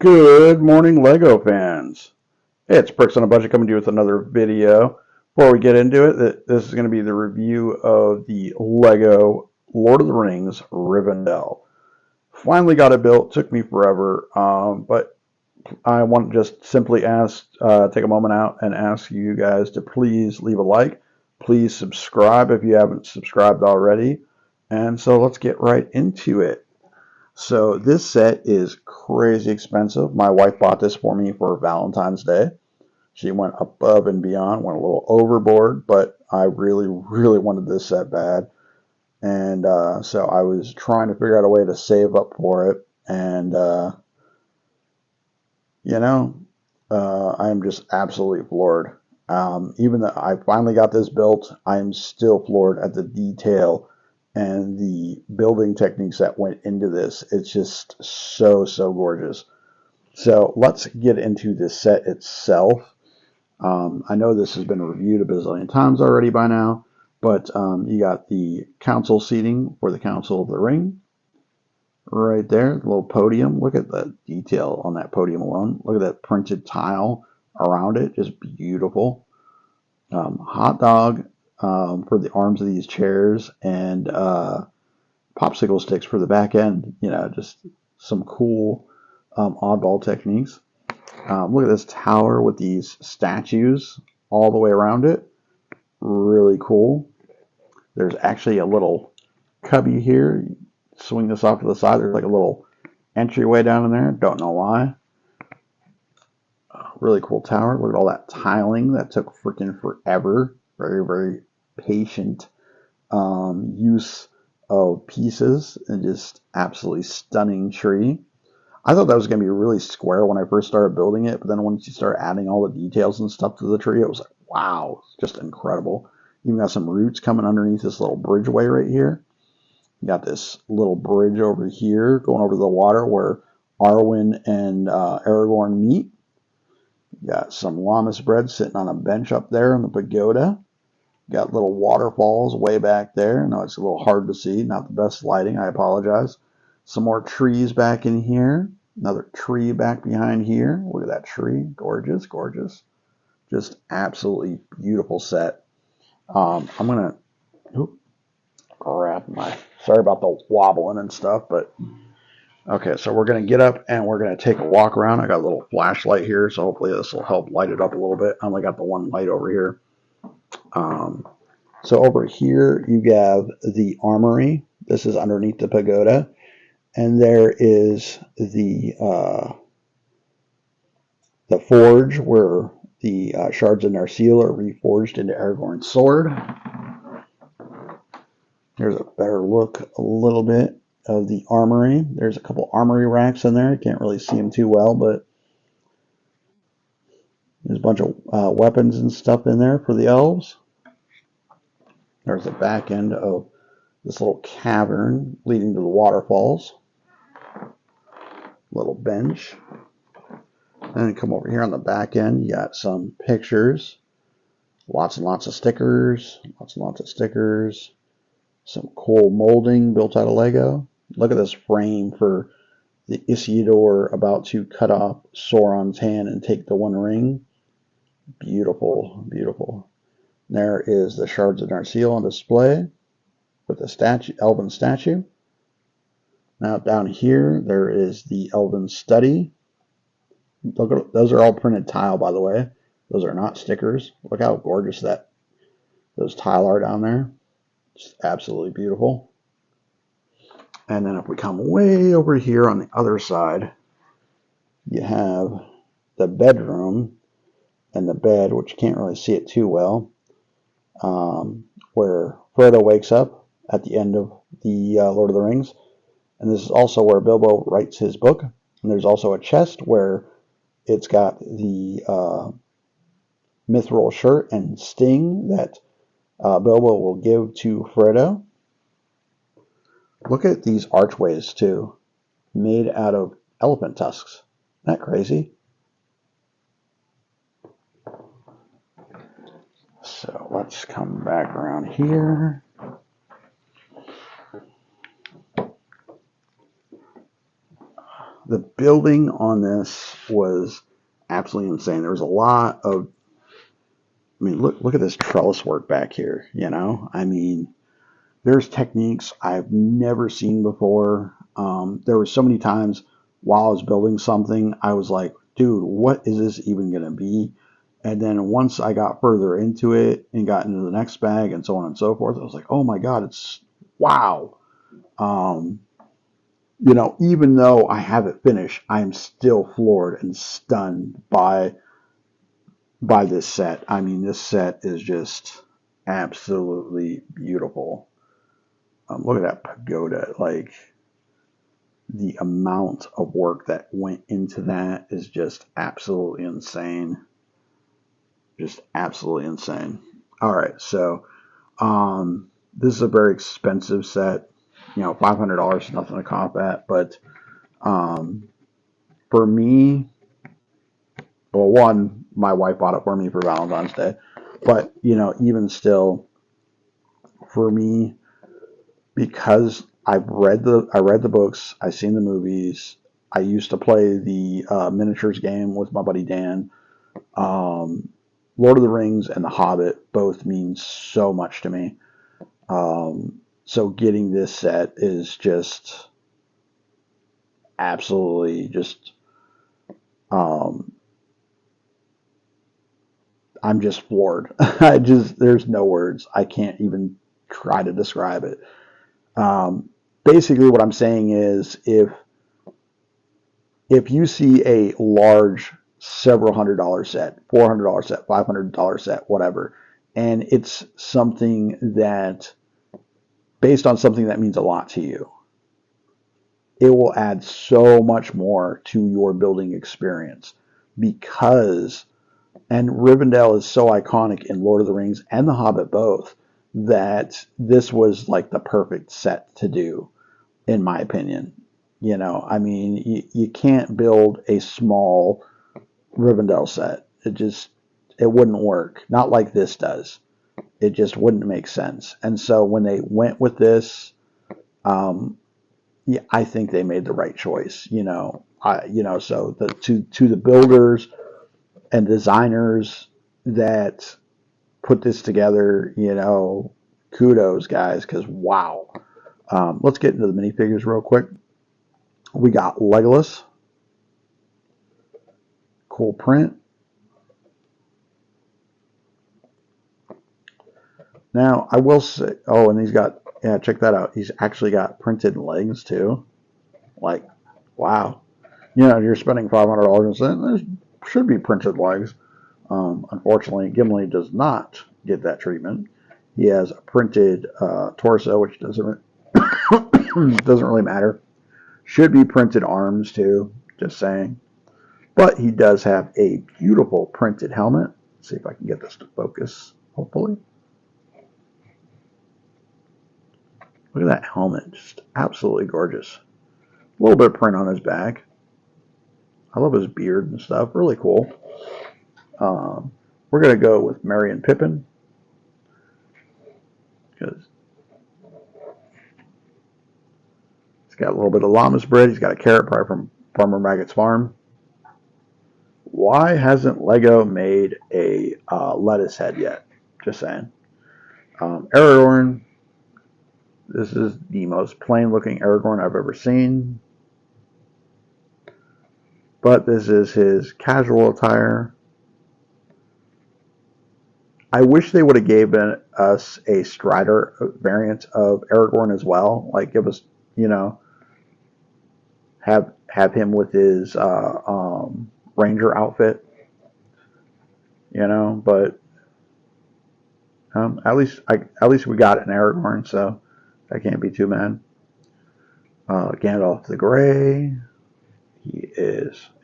Good morning, Lego fans. It's Bricks on a Budget coming to you with another video. Before we get into it, this is going to be the review of the Lego Lord of the Rings Rivendell. Finally got it built. Took me forever, but I want to just simply take a moment out and ask you guys to please leave a like. Please subscribe if you haven't subscribed already. And so let's get right into it. So this set is crazy expensive. My wife bought this for me for Valentine's Day. She went above and beyond, went a little overboard, but I really, really wanted this set bad. And so I was trying to figure out a way to save up for it. And, I'm just absolutely floored. Even though I finally got this built, I'm still floored at the detail and the building techniques that went into this. It's just so gorgeous. So let's get into this set itself. I know this has been reviewed a bazillion times already by now, but you got the council seating for the Council of the Ring right there, the little podium. Look at the detail on that podium alone. Look at that printed tile around it, just beautiful. Hot dog for the arms of these chairs, and popsicle sticks for the back end. Just some cool oddball techniques. Look at this tower with these statues all the way around it. Really cool. There's actually a little cubby here. Swing this off to the side. There's like a little entryway down in there. Don't know why. Really cool tower. Look at all that tiling. That took freaking forever. Very patient use of pieces, and just absolutely stunning tree. I thought that was going to be really square when I first started building it, but then once you start adding all the details and stuff to the tree, it was like, wow, it's just incredible. Even got some roots coming underneath this little bridgeway right here. You got this little bridge over here going over the water where Arwen and Aragorn meet. You got some llamas bread sitting on a bench up there in the pagoda. Got little waterfalls way back there. No, it's a little hard to see. Not the best lighting. I apologize. Some more trees back in here. Another tree back behind here. Look at that tree. Gorgeous. Just absolutely beautiful set. I'm going to grab sorry about the wobbling and stuff, but okay, so we're going to get up and we're going to take a walk around. I got a little flashlight here, so hopefully this will help light it up a little bit. I only got the one light over here. So over here you have the armory. This is underneath the pagoda, and there is the forge where the shards of Narsil are reforged into Aragorn's sword. Here's a better look a little bit of the armory. There's a couple armory racks in there. I can't really see them too well, but there's a bunch of weapons and stuff in there for the elves. There's the back end of this little cavern leading to the waterfalls. Little bench. Then come over here on the back end. You got some pictures. Lots and lots of stickers. Some cool molding built out of Lego. Look at this frame for the Isildur about to cut off Sauron's hand and take the One Ring. Beautiful. There is the shards of Narsil on display with the elven statue. Now down here there is the elven study. Look at, those are all printed tile, by the way. Those are not stickers. Look how gorgeous those tile are down there. Just absolutely beautiful. And then if we come way over here on the other side, you have the bedroom and the bed, which you can't really see it too well, where Frodo wakes up at the end of the Lord of the Rings. And this is also where Bilbo writes his book. And there's also a chest where it's got the mithril shirt and sting that Bilbo will give to Frodo. Look at these archways too, made out of elephant tusks. Isn't that crazy? So let's come back around here. The building on this was absolutely insane. There was a lot of, I mean, look at this trellis work back here. You know, I mean, there's techniques I've never seen before. There were so many times while I was building something, I was like, dude, what is this even going to be? And then once I got further into it and got into the next bag and so on and so forth, I was like, oh my God, it's wow. Um, you know, even though I have it finished, I'm still floored and stunned by this set. I mean, this set is just absolutely beautiful. Look at that pagoda. Like, the amount of work that went into that is just absolutely insane. Just absolutely insane. All right, so this is a very expensive set. You know, $500 is nothing to cough at, but for me, well, one, my wife bought it for me for Valentine's Day, but you know, even still, for me, because I read the books, I've seen the movies. I used to play the miniatures game with my buddy Dan. Lord of the Rings and The Hobbit both mean so much to me. So getting this set is just absolutely just. I'm just floored. There's no words. I can't even try to describe it. Basically, what I'm saying is, if you see a large several $100 set, $400 set, $500 set, whatever, and it's something that, based on something that means a lot to you, it will add so much more to your building experience because, and Rivendell is so iconic in Lord of the Rings and The Hobbit both, that this was like the perfect set to do, in my opinion. You know, I mean, you can't build a small Rivendell set. It wouldn't work. Not like this does. It just wouldn't make sense. And so when they went with this, yeah, I think they made the right choice. So to the builders and designers that put this together, you know, kudos, guys, because wow. Let's get into the minifigures real quick. We got Legolas. Cool print. Now, I will say, oh, and yeah, check that out. He's actually got printed legs, too. Like, wow. You know, you're spending $500 and there should be printed legs. Unfortunately, Gimli does not get that treatment. He has a printed torso, which doesn't doesn't really matter. Should be printed arms, too. Just saying. But he does have a beautiful printed helmet. Let's see if I can get this to focus, hopefully. Look at that helmet. Just absolutely gorgeous. A little bit of print on his back. I love his beard and stuff. Really cool. We're going to go with Merry and Pippin. Because he's got a little bit of llama's bread. He's got a carrot pie from Farmer Maggot's farm. Why hasn't Lego made a lettuce head yet? Just saying. Aragorn. This is the most plain looking Aragorn I've ever seen. But this is his casual attire. I wish they would have given us a Strider variant of Aragorn as well. Like, give us, you know, have him with his ranger outfit, you know. But at least we got an Aragorn, so I can't be too mad. Gandalf the Grey. He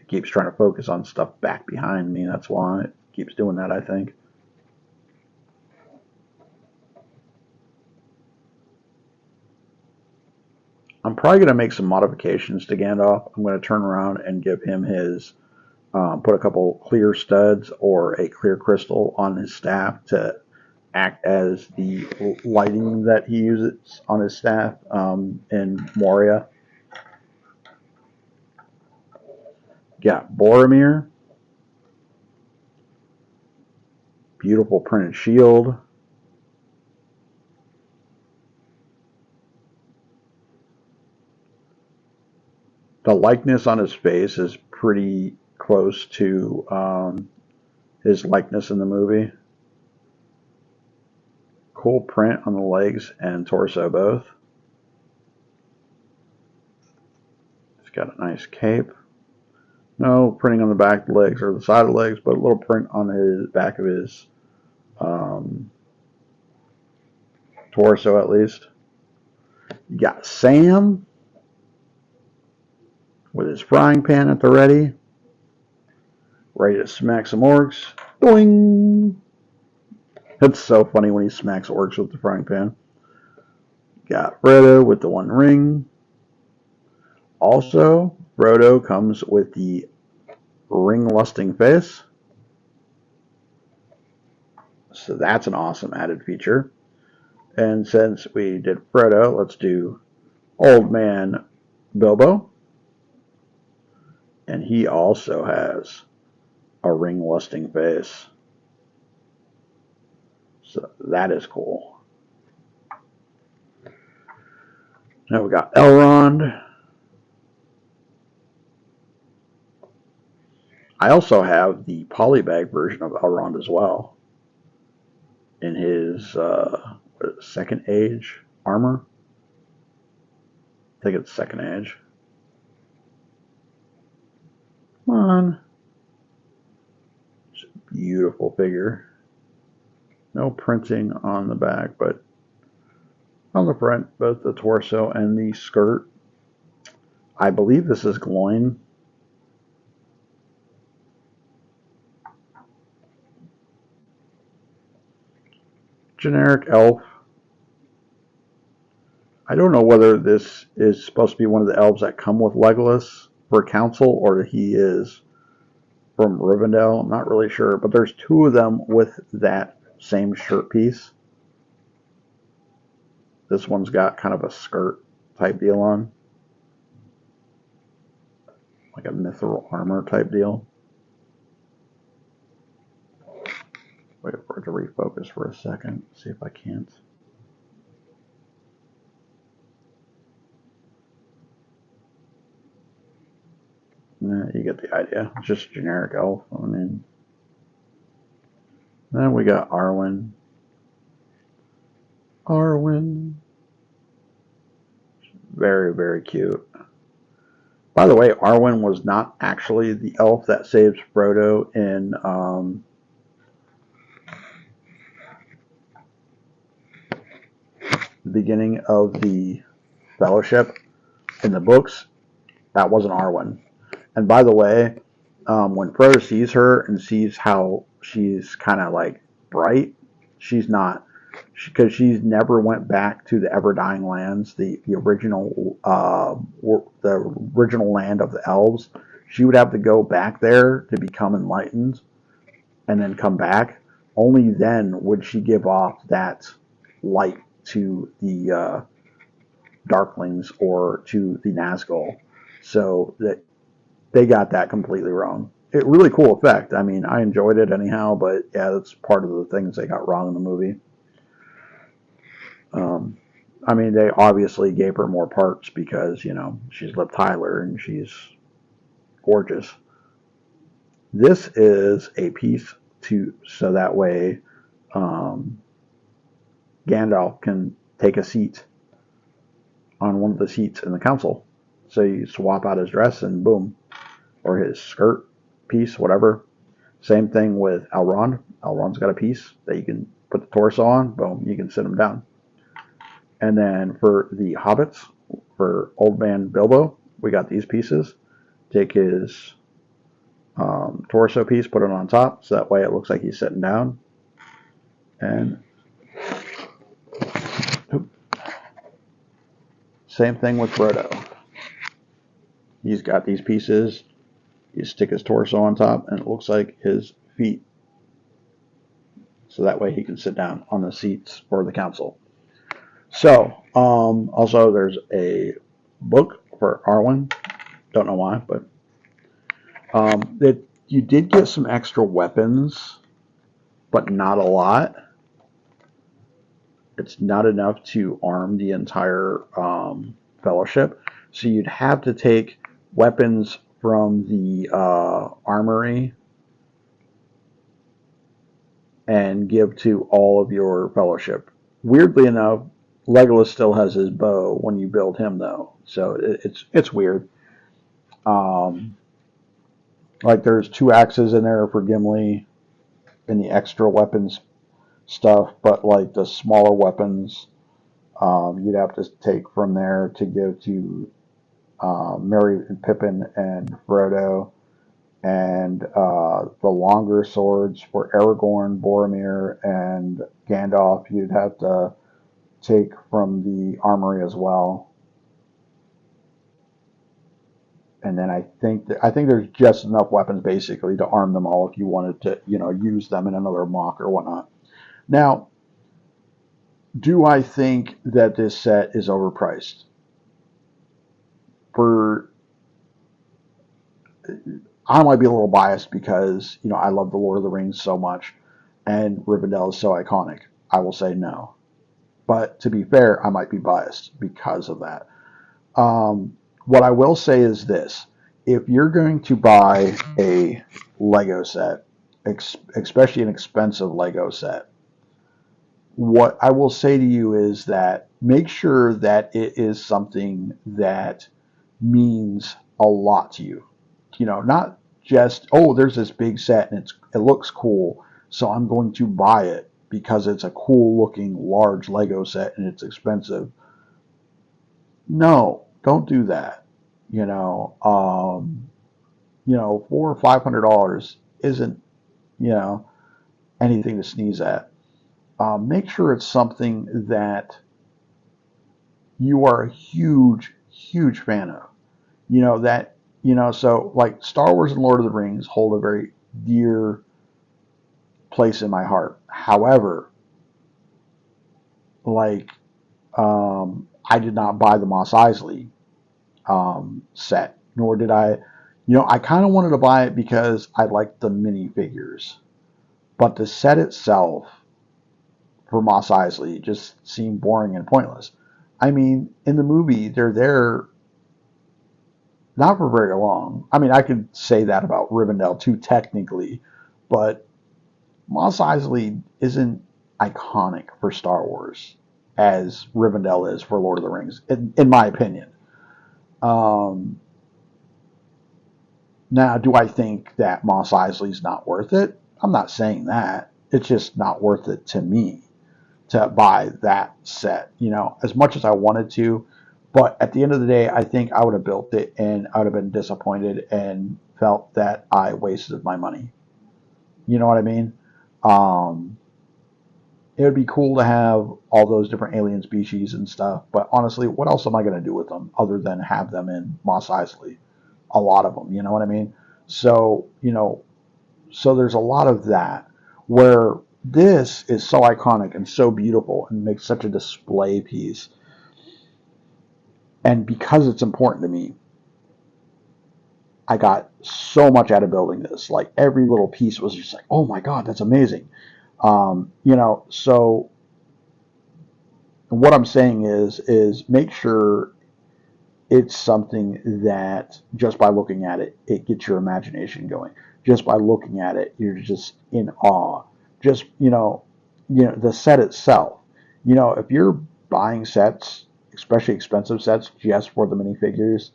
keeps trying to focus on stuff back behind me. That's why it keeps doing that, I think. I'm probably going to make some modifications to Gandalf. I'm going to turn around and give him his, put a couple clear studs or a clear crystal on his staff to act as the lighting that he uses on his staff in Moria. Got Boromir. Beautiful printed shield. The likeness on his face is pretty close to his likeness in the movie. Cool print on the legs and torso both. He's got a nice cape. No printing on the back of the legs or the side of the legs, but a little print on the back of his torso at least. You got Sam with his frying pan at the ready to smack some orcs. Doing! It's so funny when he smacks orcs with the frying pan. Got Frodo with the One Ring. Also, Frodo comes with the ring-lusting face. So that's an awesome added feature. And since we did Frodo, let's do Old Man Bilbo. And he also has a ring-lusting face. So that is cool. Now we got Elrond. I also have the polybag version of Elrond as well. In his second age armor. I think it's second age. Come on. It's a beautiful figure. No printing on the back, but on the front, both the torso and the skirt. I believe this is Gloin. Generic elf. I don't know whether this is supposed to be one of the elves that come with Legolas for council or he is from Rivendell. I'm not really sure, but there's two of them with that same shirt piece. This one's got kind of a skirt type deal on. Like a mithril armor type deal. Wait for it to refocus for a second. See if I can't. Nah, you get the idea. It's just generic elf. I mean, then we got Arwen. Arwen. Very, very cute. By the way, Arwen was not actually the elf that saves Frodo in the beginning of the Fellowship. In the books, that wasn't Arwen. And by the way, when Frodo sees her and sees how she's kind of like bright, she's not, because she's never went back to the Everdying Lands, the original land of the elves. She would have to go back there to become enlightened, and then come back. Only then would she give off that light to the Darklings or to the Nazgul. So that they got that completely wrong. It really cool effect. I mean, I enjoyed it anyhow, but yeah, that's part of the things they got wrong in the movie. I mean, they obviously gave her more parts because, you know, she's Liv Tyler and she's gorgeous. This is a piece so that way Gandalf can take a seat on one of the seats in the council. So you swap out his dress and boom. Or his skirt piece, whatever. Same thing with Elrond. Elrond's got a piece that you can put the torso on. Boom, you can sit him down. And then for the hobbits, for Old Man Bilbo, we got these pieces. Take his torso piece, put it on top, so that way it looks like he's sitting down. And same thing with Frodo. He's got these pieces. You stick his torso on top, and it looks like his feet. So that way he can sit down on the seats for the council. So, also there's a book for Arwen. Don't know why, but That you did get some extra weapons, but not a lot. It's not enough to arm the entire fellowship. So you'd have to take weapons from the armory and give to all of your fellowship. Weirdly enough, Legolas still has his bow when you build him, though. So it's weird. Um, like there's 2 axes in there for Gimli and the extra weapons stuff, but like the smaller weapons, you'd have to take from there to give to Merry and Pippin and Frodo, and the longer swords for Aragorn, Boromir, and Gandalf. You'd have to take from the armory as well. And then I think there's just enough weapons basically to arm them all if you wanted to, use them in another mock or whatnot. Now, do I think that this set is overpriced? For I might be a little biased because I love the Lord of the Rings so much, and Rivendell is so iconic. I will say no, but to be fair, I might be biased because of that. What I will say is this: if you're going to buy a Lego set, especially an expensive Lego set, what I will say to you is that make sure that it is something that means a lot to you. Not just, oh, there's this big set and it looks cool, so I'm going to buy it because it's a cool looking large Lego set and it's expensive. No, don't do that. $400 or $500 isn't, you know, anything to sneeze at. Make sure it's something that you are a huge, huge fan of. So like Star Wars and Lord of the Rings hold a very dear place in my heart. However, like, I did not buy the Mos Eisley set, nor did I. I kind of wanted to buy it because I liked the minifigures, but the set itself for Mos Eisley just seemed boring and pointless. I mean, in the movie, they're there not for very long. I mean, I could say that about Rivendell too, technically, but Mos Eisley isn't iconic for Star Wars as Rivendell is for Lord of the Rings, in my opinion. Um, Now, do I think that Mos Eisley's not worth it? I'm not saying that. It's just not worth it to me to buy that set, as much as I wanted to. But at the end of the day, I think I would have built it and I would have been disappointed and felt that I wasted my money. You know what I mean? Um, it would be cool to have all those different alien species and stuff, but honestly, what else am I going to do with them other than have them in Mos Eisley? A lot of them, you know what I mean? So, so there's a lot of that where this is so iconic and so beautiful and makes such a display piece. And because it's important to me, I got so much out of building this. Like every little piece was just like, oh my God, that's amazing. So what I'm saying is make sure it's something that just by looking at it, it gets your imagination going. Just by looking at it, you're just in awe. Just, the set itself. If you're buying sets, especially expensive sets, just for the minifigures,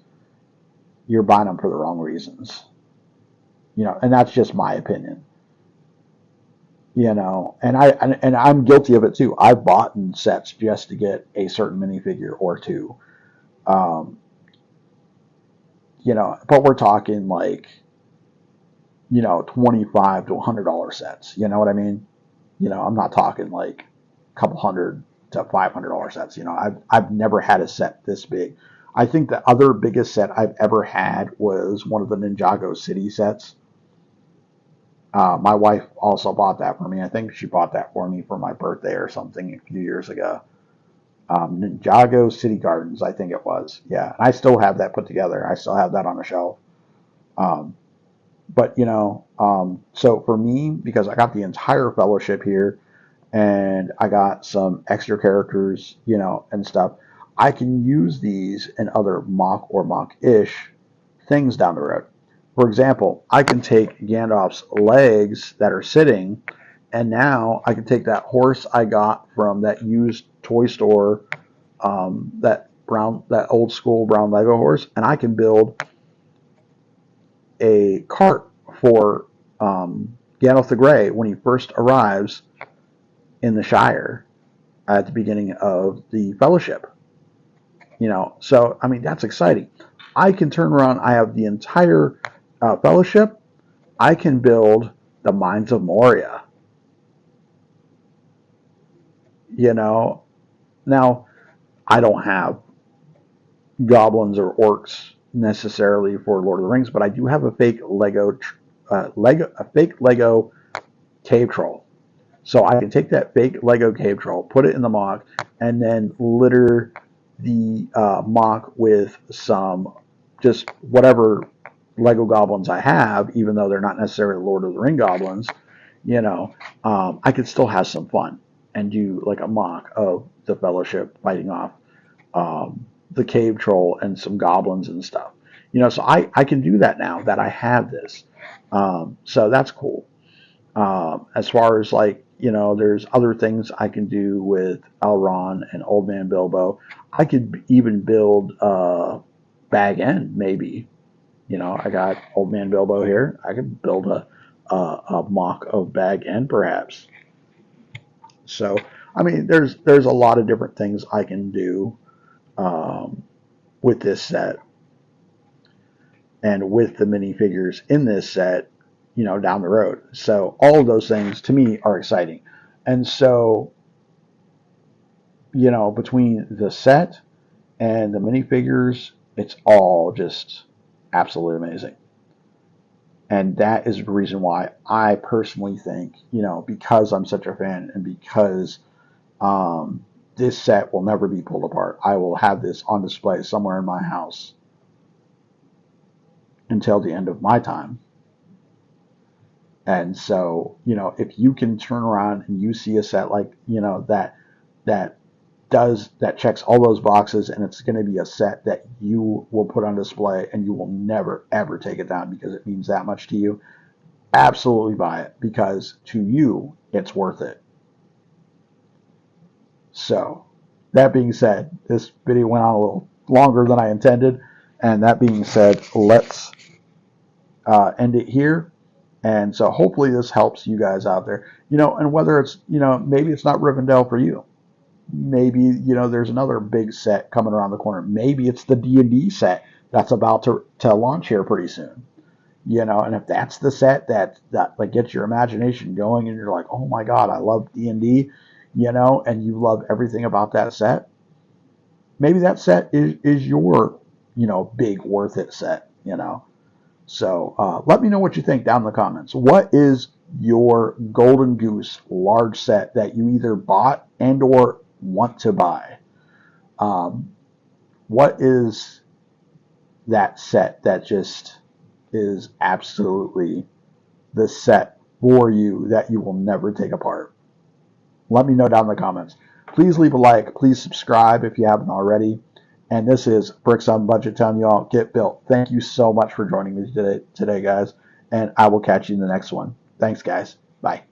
you're buying them for the wrong reasons. And that's just my opinion. And I'm guilty of it too. I've bought sets just to get a certain minifigure or two. Um, but we're talking like, $25 to $100 sets. You know what I mean? I'm not talking like a couple hundred to $500 sets. I've never had a set this big. I think the other biggest set I've ever had was one of the Ninjago City sets. My wife also bought that for me. I think she bought that for me for my birthday or something a few years ago. Ninjago City Gardens, I think it was. Yeah, and I still have that put together. I still have that on a shelf. Um, But so for me, because I got the entire fellowship here, and I got some extra characters, and stuff, I can use these in other mock or mock-ish things down the road. For example, I can take Gandalf's legs that are sitting, and now I can take that horse I got from that used toy store, that old school brown Lego horse, and I can build a cart for Gandalf the Grey when he first arrives in the Shire at the beginning of the Fellowship. So I mean that's exciting. I can turn around. I have the entire Fellowship. I can build the Mines of Moria. Now I don't have goblins or orcs necessarily for Lord of the Rings, but I do have a fake Lego cave troll. So I can take that fake Lego cave troll, put it in the mock, and then litter the mock with some just whatever Lego goblins I have, even though they're not necessarily Lord of the Ring goblins. I could still have some fun and do like a mock of the Fellowship fighting off the cave troll and some goblins and stuff. So I can do that now that I have this. So that's cool. As far as there's other things I can do with Elrond and Old Man Bilbo. I could even build Bag End, maybe. I got Old Man Bilbo here. I could build a mock of Bag End, perhaps. So, I mean, there's a lot of different things I can do with this set and with the minifigures in this set, down the road. So all of those things to me are exciting. And so, between the set and the minifigures, it's all just absolutely amazing. And that is the reason why I personally think, because I'm such a fan and because this set will never be pulled apart, I will have this on display somewhere in my house until the end of my time. And so, if you can turn around and you see a set like, that checks all those boxes, and it's going to be a set that you will put on display and you will never ever take it down because it means that much to you, absolutely buy it, because to you it's worth it. So that being said, this video went on a little longer than I intended, and that being said, let's end it here. And so hopefully this helps you guys out there, and whether it's, maybe it's not Rivendell for you. Maybe, there's another big set coming around the corner. Maybe it's the D&D set that's about to launch here pretty soon. And if that's the set that like gets your imagination going and you're like, oh my God, I love D&D, and you love everything about that set, maybe that set is your, big worth it set, So let me know what you think down in the comments. What is your Golden Goose large set that you either bought and or want to buy? What is that set that just is absolutely the set for you that you will never take apart? Let me know down in the comments. Please leave a like. Please subscribe if you haven't already. And this is Bricks on Budget telling you all, get built. Thank you so much for joining me today, guys. And I will catch you in the next one. Thanks, guys. Bye.